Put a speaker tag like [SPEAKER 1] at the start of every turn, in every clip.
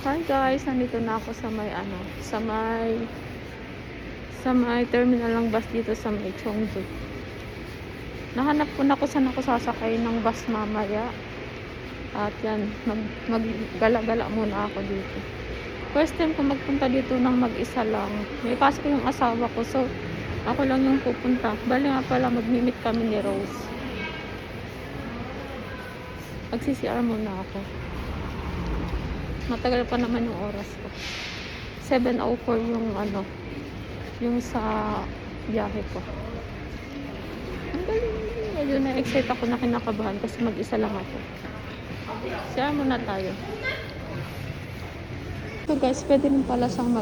[SPEAKER 1] Hi guys, nandito na ako sa may terminal ng bus dito sa may Cheongju. Nahanap ko na kung saan ako sasakay ng bus mamaya. At yan, maggala-gala muna ako dito. First time ko magpunta dito ng mag-isa lang. May pasok yung asawa ko, so ako lang yung pupunta. Bali nga pala, mag-meet kami ni Rose. Mag-CCR muna ako. Matagal pa naman yung oras ko. 7:04 yung sa biyahe ko. Ang galing. Medyo na-excite ako, na kinakabahan kasi mag-isa lang ako. Siya muna tayo. So guys, pwede rin pala siyang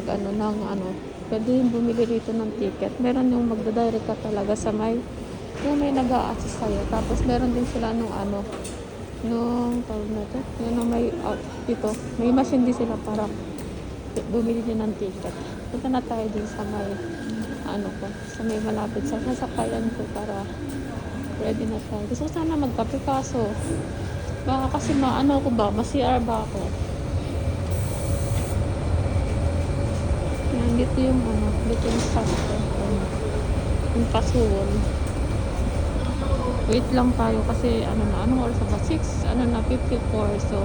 [SPEAKER 1] pwede rin bumili rito ng ticket. Meron yung magdadirect ka talaga sa yung may nag-a-assist sa'yo. Tapos meron din sila nung tawag na ito, dito, may machine din sila para bumili din ng ticket. Punta na tayo din sa sa may malapit sa sasakayan ko para ready na tayo. Gusto ko sana magkape kaso baka kasi ma-CR ba ako. Yan, dito yung stop ko. Yung Pasuwon. Wait lang tayo kasi anong oras ba? 54. So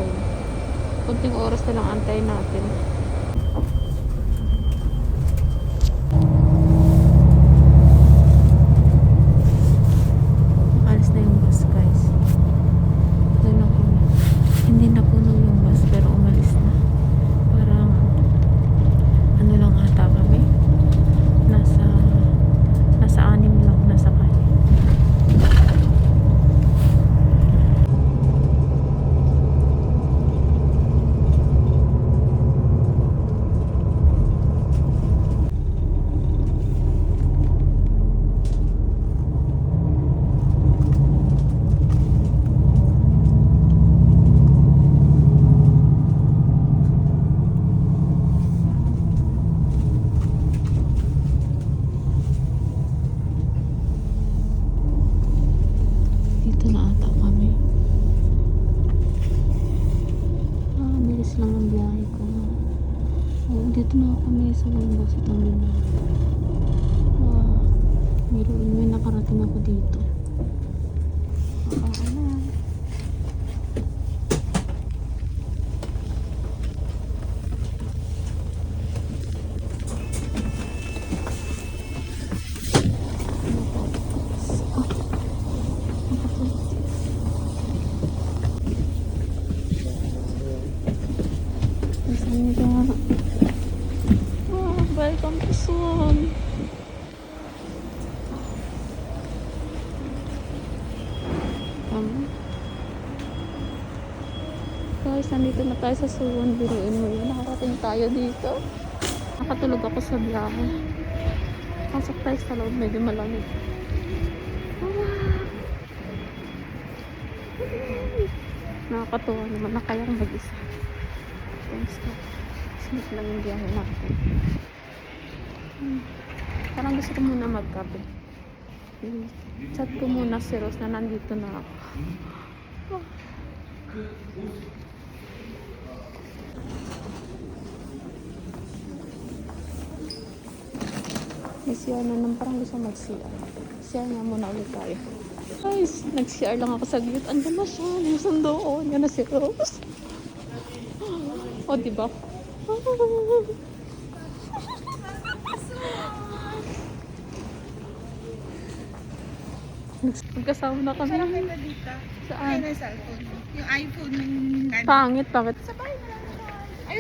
[SPEAKER 1] kunting oras na lang antayin natin. Alis na yung bus guys. Hindi na puno yung bus pero umalis na. Parang lang ata kami. Nasa 6 lang nasakay. Dito na ata kami. Bilis lang ang biyahe ko. Dito na kami sa banda sa terminal. May nakarating ako dito. Welcome to Suwon. Guys, nandito na tayo sa Suwon. Biruin mo yun. Nakarating tayo dito. Nakatulog ako sa biyahe. Pasok tayo sa loob. Medyo malamig. Nakakatuwa naman na kayang mag-isa. Smooth lang yung biyahe natin. Parang gusto ko muna magkape. Chat ko muna si Rose na nandito na ako. May CR na naman, parang gusto mag-CR. CR nga muna ulit tayo. Guys, nag-CR lang ako sa gate. Andun na siya, yung sundoon. Yan na si Rose. O, diba? Magkasama na kami.
[SPEAKER 2] Sarap kita dito.
[SPEAKER 1] Saan?
[SPEAKER 2] Ay, cellphone. Yung iPhone ng
[SPEAKER 1] Pangit.
[SPEAKER 2] Sa bahay na lang siya. Ay,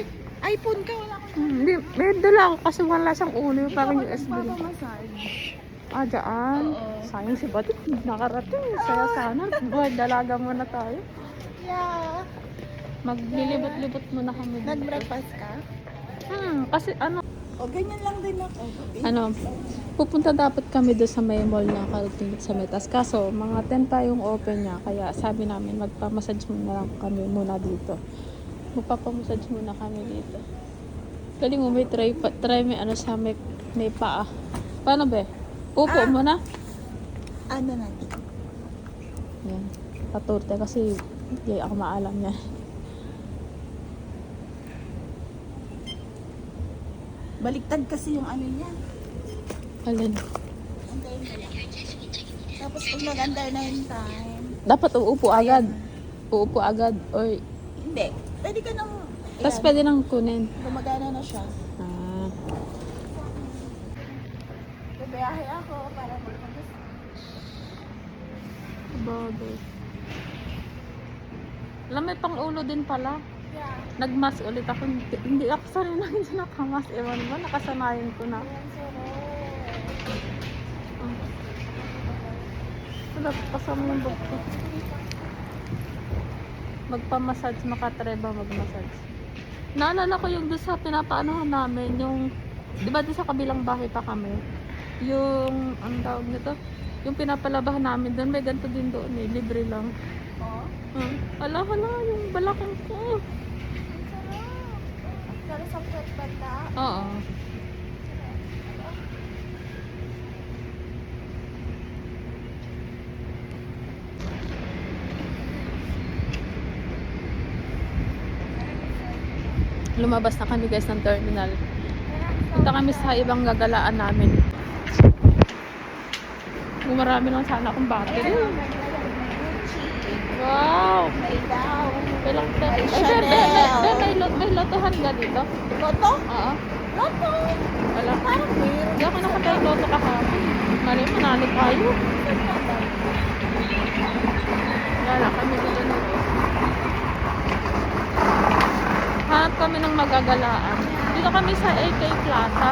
[SPEAKER 2] iPhone ka, wala ko.
[SPEAKER 1] Hindi, may dala ako kasi wala siyang ulo. Parang USB lang.
[SPEAKER 2] Massage.
[SPEAKER 1] Dyan.
[SPEAKER 2] Oo.
[SPEAKER 1] Sayang si Batit. Nakarating. Saya sana. Buhay, dalaga muna tayo.
[SPEAKER 2] Yeah.
[SPEAKER 1] Maglilibot-libot muna kami dito.
[SPEAKER 2] Nag-breakfast ka?
[SPEAKER 1] Kasi
[SPEAKER 2] O, ganyan lang din ako.
[SPEAKER 1] pupunta dapat kami doon sa may mall na karating sa Metas. Kaso, mga 10 pa yung open niya. Kaya sabi namin, magpamassage muna lang kami muna dito. Magpapamassage muna kami dito. Galing mo, may try may siya, may paa. Paano ba? Upo mo na.
[SPEAKER 2] Ano natin?
[SPEAKER 1] Yan. Paturte kasi hindi ako maalam niya.
[SPEAKER 2] Baliktad kasi yung ano niya.
[SPEAKER 1] Alin?
[SPEAKER 2] Antayin mo lang. Tapos pag nag-under na yung time.
[SPEAKER 1] Dapat uupo agad. Uupo agad. Or,
[SPEAKER 2] Hindi. Pwede ka nang...
[SPEAKER 1] tapos
[SPEAKER 2] ayan,
[SPEAKER 1] pwede nang kunin.
[SPEAKER 2] gumagana na siya.
[SPEAKER 1] Ah.
[SPEAKER 2] Babiyahe ako para magpagos.
[SPEAKER 1] Bagay. Alam, may pang-ulo din pala.
[SPEAKER 2] Yeah.
[SPEAKER 1] Nagmas ulit ako. Hindi ako sanay na hindi nakamas. Ewan mo, nakasanayan ko na.
[SPEAKER 2] Ayan, sarap.
[SPEAKER 1] Wala, kasama yung bag ko. Magpamassage, makatreba magmassage. Naalala ko yung doon sa pinapaanohan namin, yung, di ba doon sa kabilang bahay pa kami, yung, ang tawag nito, yung pinapalabahan namin doon, may ganito din doon eh, libre lang.
[SPEAKER 2] Oh,
[SPEAKER 1] Ala, yung balakang ko.
[SPEAKER 2] ang sarap. Pero sa puwet banda.
[SPEAKER 1] Oo. Lumabas na kami guys ng terminal. Punta kami sa ibang gagalaan namin. Marami lang sana akong battery. Wow!
[SPEAKER 2] May daw.
[SPEAKER 1] Kailang
[SPEAKER 2] Ay, Chanel.
[SPEAKER 1] may lotohan ka dito?
[SPEAKER 2] Loto?
[SPEAKER 1] Oo.
[SPEAKER 2] Loto!
[SPEAKER 1] Wala.
[SPEAKER 2] Parang meron.
[SPEAKER 1] Hindi ako nakatay loto kahapon. Mali, manalo tayo. Wala kami dito na. Hanap kami ng magagalaan. Dito kami sa AK Plaza.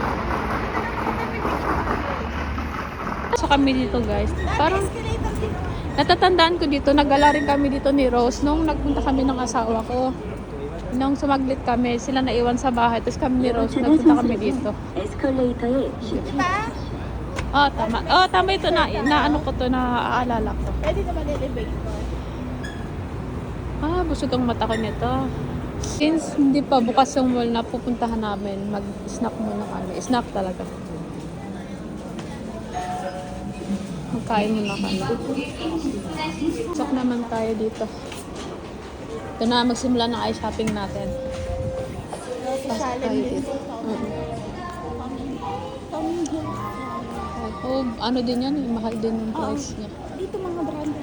[SPEAKER 1] So kami dito guys. Parang
[SPEAKER 2] Escalator din.
[SPEAKER 1] natatandaan ko dito, nagala rin kami dito ni Rose nung nagpunta kami ng asawa ko. Nung sumaglit kami, sila naiwan sa bahay. Tapos kami ni Rose, nagpunta kami dito.
[SPEAKER 2] Diba?
[SPEAKER 1] Oh, tama. Oh, tama ito na ano ko to, naaalala ko.
[SPEAKER 2] Pwede naman elevator.
[SPEAKER 1] Ah, busog ang mata ko nito. Since hindi pa bukas yung mall na pupuntahan namin, mag-snack muna kami. Snack talaga. Magkain muna kami. Sak naman tayo dito. Ito na, magsimula na eye shopping natin. Pasok tayo dito. Oh, ano din yan, mahal din yung price niya.
[SPEAKER 2] Dito mga brand.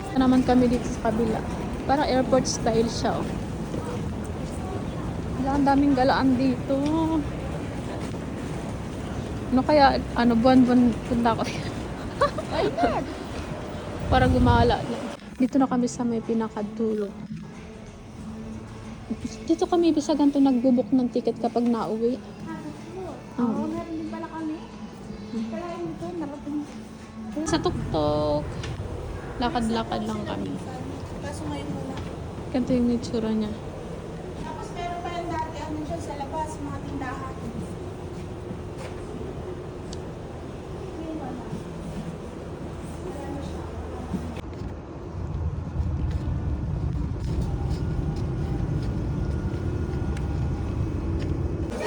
[SPEAKER 1] Ito naman kami dito sa kabila. Parang airport style siya. Oh. Wala, ang daming galaan dito. Ano kaya, buwan-buwan punta ko.
[SPEAKER 2] Ay, God!
[SPEAKER 1] Para gumala. Dito na kami sa may pinakadulo. Dito kami bisa ganito nagbubuk ng ticket kapag nauwi.
[SPEAKER 2] Oo, meron din pala kami. Kaya ito, narating.
[SPEAKER 1] Sa tuktok. Lakad-lakad lang kami.
[SPEAKER 2] Kaso ngayon muna.
[SPEAKER 1] Ganito yung itsura niya.
[SPEAKER 2] Tapos meron pa yung dati, ano siya sa labas, mga tindahan. Ngayon wala.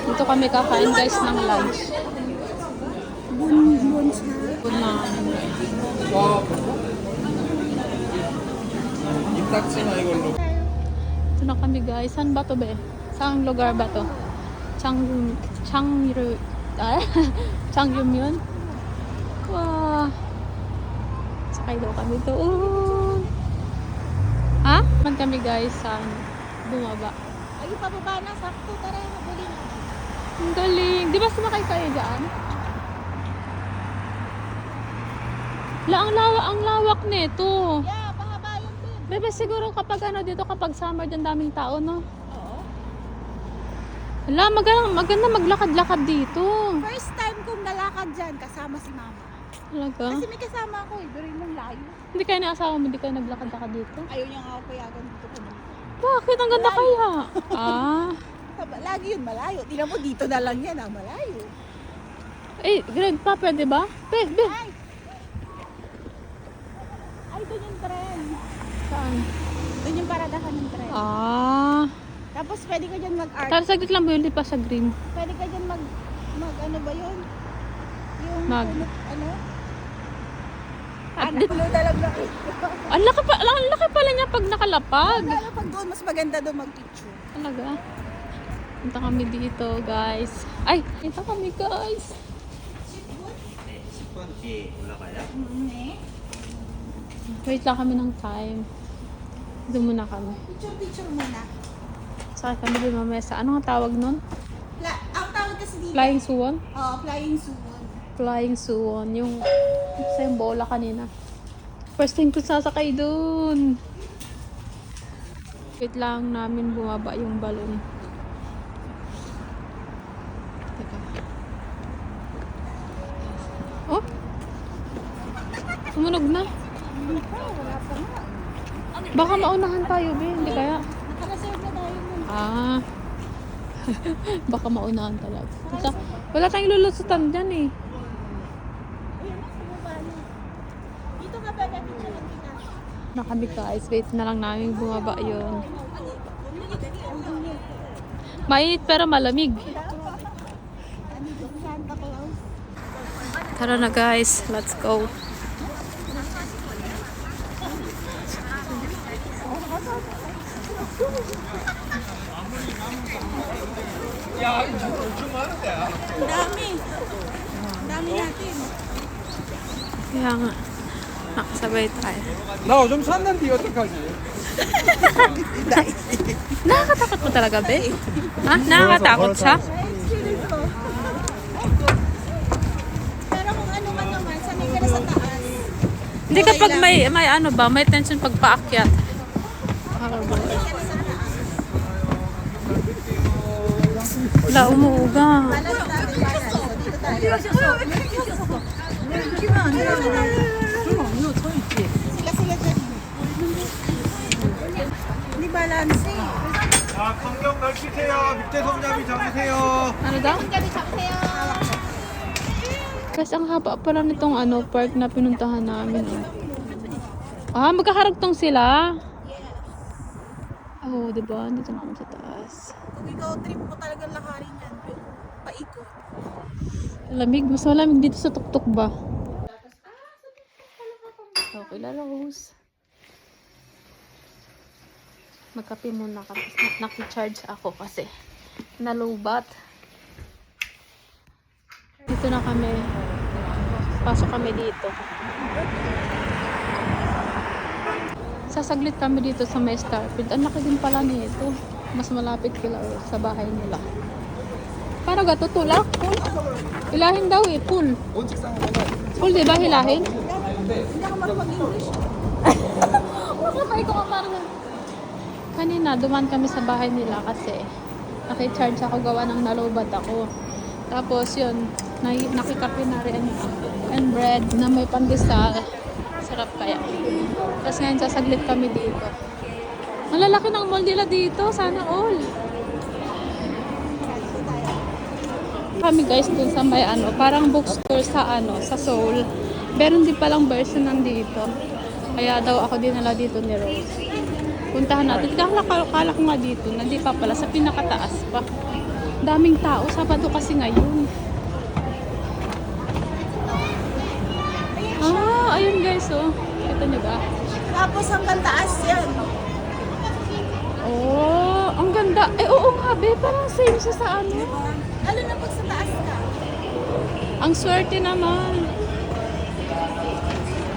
[SPEAKER 1] Dito kami kakain guys ng lunch.
[SPEAKER 2] Bun siya.
[SPEAKER 1] Na, ito na kami guys. Saan ba to be? Saan lugar ba to? Changyum yun? Wow. Sakay daw kami doon. Ha? Man kami guys sa bumaba.
[SPEAKER 2] Ay, pababa na, sakto. Tara, mabuli na.
[SPEAKER 1] Ang galing. Di ba sumakay kayo dyan? Ang lawak nito.
[SPEAKER 2] Yeah, pahaba yun din.
[SPEAKER 1] Bebe, siguro kapag dito, kapag summer dyan daming tao, no?
[SPEAKER 2] Oo.
[SPEAKER 1] Hala, maganda maglakad-lakad dito.
[SPEAKER 2] First time kong nalakad dyan, kasama si mama.
[SPEAKER 1] Talaga?
[SPEAKER 2] Kasi may kasama ako eh, pero yung layo.
[SPEAKER 1] Hindi kayo naasawa mo, hindi kayo naglakad-lakad dito?
[SPEAKER 2] Ayaw niya nga ako payagan dito ko.
[SPEAKER 1] Bakit? Ang ganda kaya. Ah.
[SPEAKER 2] Lagi yun malayo. Tingnan mo dito na lang yan, malayo.
[SPEAKER 1] Eh, Greg pa, pwede ba? Be.
[SPEAKER 2] Ay, doon yung tren.
[SPEAKER 1] Saan?
[SPEAKER 2] Doon yung paradahan ng tren.
[SPEAKER 1] Ah.
[SPEAKER 2] Tapos pwede ka dyan mag-art.
[SPEAKER 1] Tara, saglit lang, hindi pa sa green.
[SPEAKER 2] Pwede ka dyan mag ano ba yun? Yung ano? Ano na lang na
[SPEAKER 1] Ang laki pala niya pag nakalapag.
[SPEAKER 2] Lalo pag doon, mas maganda doon mag-picture.
[SPEAKER 1] Talaga? Punta kami dito, guys. Ay, punta kami, guys.
[SPEAKER 2] 네.
[SPEAKER 1] Wait lang kami ng time. Doon muna kami.
[SPEAKER 2] Picture muna.
[SPEAKER 1] Saka kami doon mamaya sa, ano nga tawag nun?
[SPEAKER 2] Ang tawag kasi dito.
[SPEAKER 1] Flying Swan?
[SPEAKER 2] Oo, flying suwon.
[SPEAKER 1] Flying Swan. Yung sa yung bola kanina. First time ko sasakay doon. Wait lang namin bumaba yung balon. Teka. Oh? Sumunog na.
[SPEAKER 2] Wala pa nga.
[SPEAKER 1] Baka maunahan tayo, be. Hindi kaya.
[SPEAKER 2] Nakareserve na tayo nun.
[SPEAKER 1] Ah. Baka maunahan talaga. Wala tayong lulusutan dyan eh.
[SPEAKER 2] Ayun na, bumaba na. Dito ka ba, picture lang kita.
[SPEAKER 1] Na kami guys. Wait na lang namin bumaba yun. Mainit pero malamig.
[SPEAKER 2] Santa Claus.
[SPEAKER 1] Tara na guys. Let's go.
[SPEAKER 2] Ang dami. Ang dami natin.
[SPEAKER 1] Kaya nga. Nakasabay tayo.
[SPEAKER 3] 나 좀 샀는데 어떡하지?
[SPEAKER 1] Nakakatakot mo talaga, be? Ha? Nakakatakot siya?
[SPEAKER 2] Experience ko. Pero kung ano man naman, sanay ka na sa taas.
[SPEAKER 1] Hindi kapag may ano ba, may tension pag paakyat. Wala, umuuga.
[SPEAKER 2] Balas natin, balas. So, dito tayo. Sila dyan. Hindi balance eh.
[SPEAKER 3] 자, 간격 넓히세요. 밑에 손잡이 잡으세요.
[SPEAKER 1] Ano daw?
[SPEAKER 2] Gabi sabi
[SPEAKER 1] Kasi ang haba pala nitong ano, park na pinuntahan namin. Ah, magkakaragtong sila. Oo, diba? Dito na kami sa taas.
[SPEAKER 2] Kung ikaw trip mo talagang lakarin yan. Paikot.
[SPEAKER 1] Lamig. Mas malamig dito sa tuktok ba? Okay, Rose. Magkape muna kami. Naki-charge ako kasi nalubat. Dito na kami. Pasok kami dito. Sasaglit kami dito sa may Starfield. Ang laki din pala nito. Mas malapit kila sa bahay nila. Paano gato? Tulak? Pool? Hilahin daw eh. Pool. Pool, di ba? Hilahin?
[SPEAKER 2] Hindi ako marupag-English.
[SPEAKER 1] Makapay ko nga parang kanina, duman kami sa bahay nila kasi nakicharge ako, gawa ng nalobat ako. Tapos yun, nakikape na rin and bread na may pandesal. Sarap kaya. Tapos ngayon sasaglit kami dito. Malalaki ng mall nila dito. Sana all. Kami guys dun sa may ano, parang bookstore sa ano, sa Seoul. Meron din palang version nandito. Kaya daw ako dinala dito ni Rose. Puntahan natin. Kala ko nga dito, nandi pa pala sa pinakataas pa. Daming tao, Sabado kasi ngayon. Ah, ayun guys, oh. Kita nyo ba?
[SPEAKER 2] Tapos hanggang taas yan.
[SPEAKER 1] Oh, ang ganda. Eh, oo nga, be. Parang same siya sa ano.
[SPEAKER 2] Lalo na pag sa taas ka.
[SPEAKER 1] Ang swerte naman.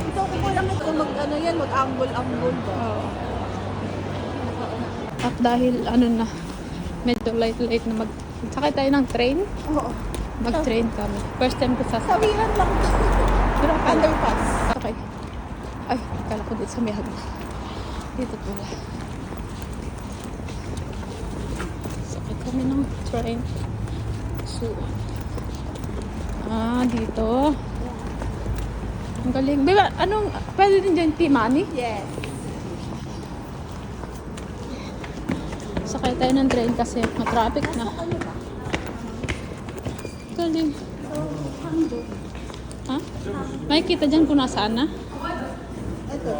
[SPEAKER 2] Ito ko lang ito mag-ano yan, mag-angle-angle ba?
[SPEAKER 1] Oo. At dahil ano na, medyo light na sakay tayo ng train.
[SPEAKER 2] Oo.
[SPEAKER 1] Mag-train kami. First time ko sasakay.
[SPEAKER 2] Sabihan lang.
[SPEAKER 1] Pero
[SPEAKER 2] Underpass.
[SPEAKER 1] okay. Ay, kala ko dito sa may hagdan. Dito pala. Sakay kami ng train. So, dito. Ang galing. Diba, anong, pwede din dyan T-money?
[SPEAKER 2] Yes.
[SPEAKER 1] Sakay tayo ng train kasi matraffic na. Galing. Ha? May kita dyan kung nasaan na?
[SPEAKER 2] Ito.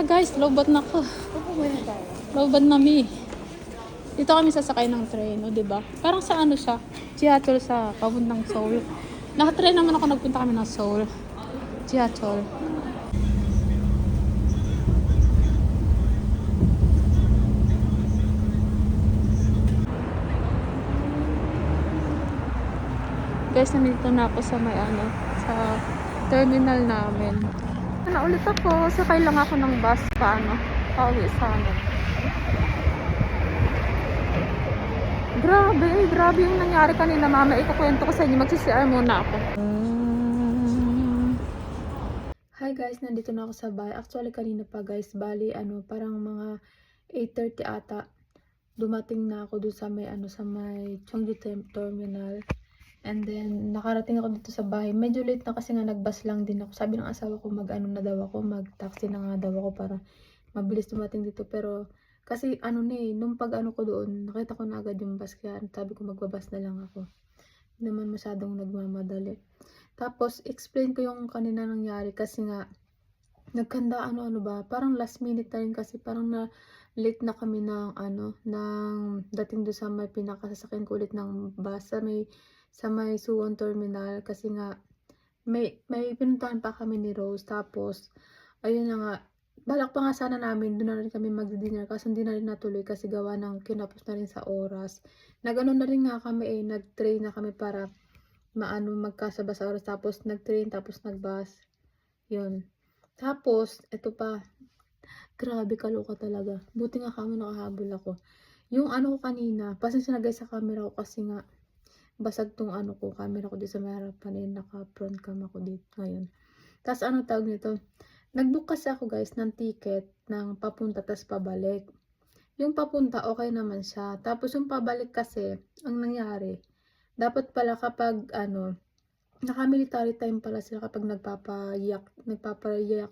[SPEAKER 1] Guys, lowbat na ko.
[SPEAKER 2] Upo muna tayo.
[SPEAKER 1] Lowbat na mi. Dito kami sasakay ng train, o diba? Parang sa ano siya? Jiachol sa papuntang Seoul. Nakatrain naman ako, nagpunta kami ng Seoul. Jiachol. guys, nandito na ako sa may ano, sa terminal namin. Na ulit ako, sakay lang ako ng bus pa ano, pauwi sa amin. Grabe yung nangyari kanina, mama. Ikukwento ko sa inyo, magsi-CR muna ako. Hi guys, nandito na ako sa bahay. Actually kanina pa guys, bali ano, parang mga 8:30 ata. Dumating na ako doon sa may ano, sa may Cheongju Terminal. And then nakarating ako dito sa bahay. Medyo late na kasi nga nagbus lang din ako. Sabi ng asawa ko mag-ano na daw ako, mag-taxi na nga daw ako para mabilis dumating dito. Pero kasi ano na nung pag ano ko doon, nakita ko na agad yung bus kaya sabi ko magbabas na lang ako. Hindi naman masyadong nagmamadali. Tapos explain ko yung kanina nangyari kasi nga nagkanda ano ba, parang last minute na rin kasi parang na late na kami ng ano, ng dating doon sa may pinakasasakyan ko ulit ng bus sa may Suwon Terminal kasi nga may pinuntahan pa kami ni Rose. Tapos ayun na nga, balak pa nga sana namin doon na rin kami mag-dinner kasi hindi na rin natuloy kasi gawa ng kinapos na rin sa oras. Nag-ano na rin nga kami nag-train na kami para magkasaba sa oras. Tapos nag-train, tapos nag-bus. Yun. Tapos, ito pa. Grabe, kaloka talaga. Buti nga kami nakahabol ako. Yung ano ko kanina, pasensya na guys sa camera ko kasi nga basag tong ano ko, camera ko dito sa may harapan naka-front cam ako dito ngayon. Tapos ano tawag nito? Nag-book kasi ako guys ng ticket ng papunta tas pabalik. Yung papunta okay naman siya. Tapos yung pabalik kasi, ang nangyari, dapat pala kapag ano, naka-military time pala sila kapag nagpapayak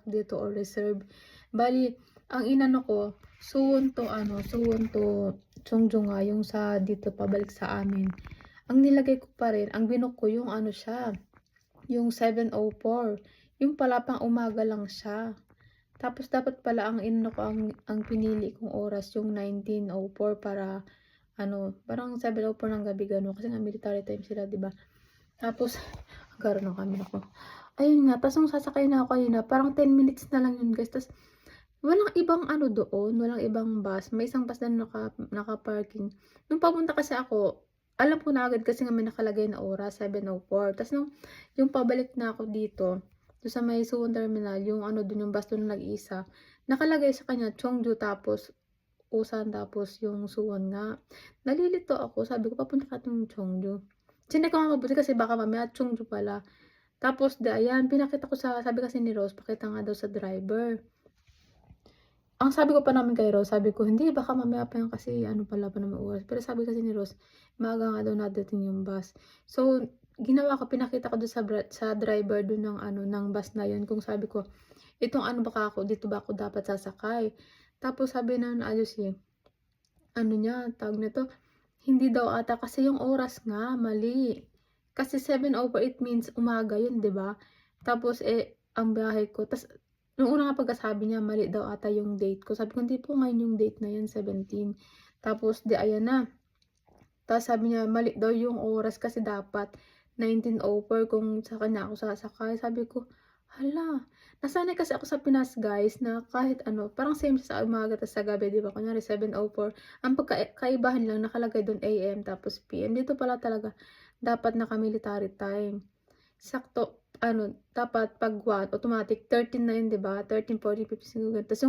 [SPEAKER 1] dito or reserve. Bali, ang inano ko, suwon to Cheongju nga, yung sa dito pabalik sa amin. Ang nilagay ko pa rin, ang binook ko yung ano siya, yung 7:04. Yung pala pang umaga lang siya. Tapos dapat pala ang inano ko, ang pinili kong oras yung 19:04 para ano, parang 7:04 ng gabi gano'n kasi nga military time sila, 'di ba? Tapos agaro ng camera ko. Ayun nga, tapos nung sasakay na ako kanina, parang 10 minutes na lang yun, guys. Tapos walang ibang ano doon, walang ibang bus. May isang bus na naka-parking. Nung papunta kasi ako, alam ko na agad kasi nga may nakalagay na oras, 7:04. Tapos nung yung pabalik na ako dito, doon sa may Suwon Terminal, yung ano doon, yung bus doon nag-isa, nakalagay sa kanya Cheongju tapos Usan tapos yung Suwon nga. Nalilito ako, sabi ko papunta ka tong Cheongju. Chinek ko nga mabuti kasi baka mamaya Cheongju pala. Tapos ayan, pinakita ko sabi kasi ni Rose, pakita nga daw sa driver. Ang sabi ko pa namin kay Rose, sabi ko hindi, baka mamaya pa yan kasi ano pala pa naman oras. Pero sabi kasi ni Rose, maaga nga daw nadating yung bus. So, ginawa ko, pinakita ko doon sa driver doon ng ano, ng bus na yun. Kung sabi ko, itong ano baka ako, dito ba ako dapat sasakay? Tapos sabi na ayos ano niya, tawag nito, hindi daw ata kasi yung oras nga, mali. Kasi 7:08 means umaga yun, 'di ba? Tapos ang biyahe ko, tas nung una nga pagkasabi niya, mali daw ata yung date ko. Sabi ko, hindi po ngayon yung date na yan, 17. Tapos ayan na. Tapos sabi niya, mali daw yung oras kasi dapat 19:04 kung sa kanya ako sasakay. Sabi ko, hala, nasanay kasi ako sa Pinas guys na kahit ano, parang same sa umaga tas sa gabi, di ba? Kunyari 7:04. Ang pagkaibahan lang nakalagay doon AM tapos PM. Dito pala talaga dapat naka-military time. Sakto, ano, dapat pag 1, automatic 13 na yun, di ba? 13, 14, 15, 16. Tapos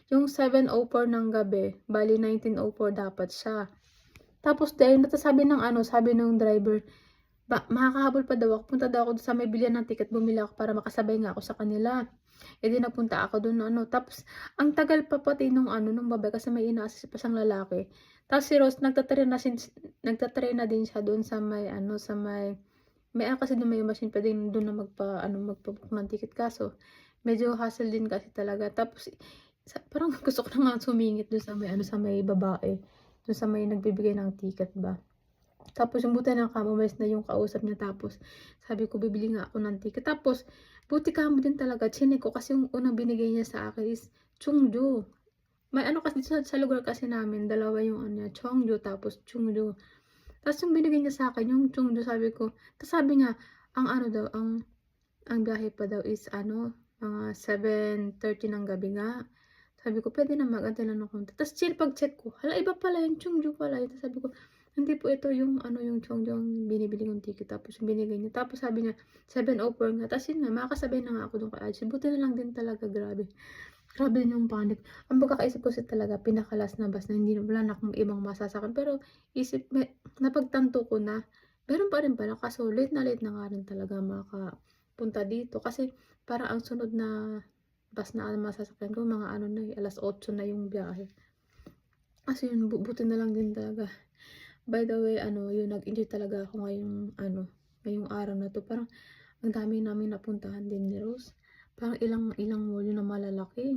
[SPEAKER 1] yung 7:04 ng gabi, bali 19:04 dapat siya. Tapos dahil natasabi ng ano, sabi ng driver, makakahabol pa daw ako. Punta daw ako sa may bilihan ng ticket. Bumili ako para makasabay nga ako sa kanila. E di napunta ako doon ano. Tapos ang tagal pa pati nung ano nung babae kasi may ina-assist pa siyang lalaki. Tapos si Rose nagtatrain na din siya doon sa may ano sa may kasi doon may machine pwede doon na magpa-book ng ticket kaso medyo hassle din kasi talaga. Tapos parang gusto ko na nga sumingit doon sa may ano sa may babae. Doon sa may nagbibigay ng ticket ba. Tapos yung buti ng kamo, umalis na yung kausap niya. Tapos sabi ko, bibili nga ako ng ticket. Tapos buti kamo din talaga. Chinek ko kasi yung unang binigay niya sa akin is Cheongju. May ano kasi sa lugar kasi namin, dalawa yung ano, Cheongju tapos Cheongju. Tapos yung binigay niya sa akin, yung Cheongju, sabi ko. Tapos sabi niya, ang ano daw, ang biyahe pa daw is ano, mga 7:30 ng gabi nga. Sabi ko, pwede na mag-antay lang ng konti. Tapos pag-check ko, hala, iba pala yung Cheongju pala. Tapos sabi ko, Hindi po ito yung ano, yung Chongqing binibili kong ticket tapos yung binigay niya. Tapos sabi niya 704 nga. Tapos yun nga, makakasabay na nga ako dun kay Archie. Buti na lang din talaga, grabe. Grabe din yung panic. Ang pagkakaisip ko kasi talaga, pinaka-last na bus na hindi wala na akong ibang masasakyan. Pero napagtanto ko na, meron pa rin pala. Kaso late na nga rin talaga makapunta dito. Kasi parang ang sunod na bus na masasakyan ko, mga ano na 8:00 na yung biyahe. Kasi yun, buti na lang din talaga. By the way, yun, nag-enjoy talaga ako ngayong araw na to. Parang, ang dami namin napuntahan din ni Rose. Parang ilang mall yun na malalaki.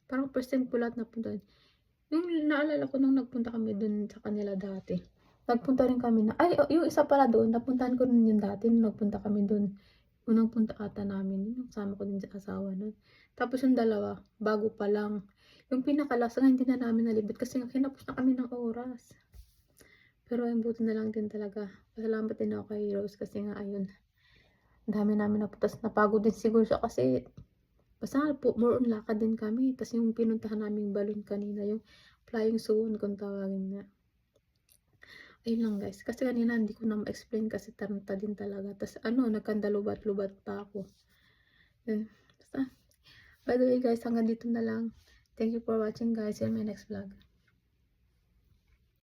[SPEAKER 1] Parang first time ko lahat napuntahan. Yung naalala ko nung nagpunta kami dun sa kanila dati. Nagpunta rin kami yung isa pala doon, napuntahan ko rin yun dati nung nagpunta kami dun. Unang punta ata namin, yung kasama ko din sa asawa nun. Tapos yung dalawa, bago pa lang. Yung pinakalas, hindi na namin nalibot kasi kinapos na kami ng oras. Pero ayun, buti na lang din talaga. Pasalamat din ako kay Rose kasi nga ayun. Ang dami namin napuntas. Napagod din siguro siya kasi basta po, more on lakad din kami. Tapos yung pinuntahan naming balloon kanina, yung flying swan kung tawagin nga. Ayun lang guys. Kasi kanina hindi ko na ma-explain kasi taranta din talaga. Tapos nagkandalubat-lubat pa ako. Yun. Basta. By the way guys, hanggang dito na lang. Thank you for watching guys. See you in my next vlog.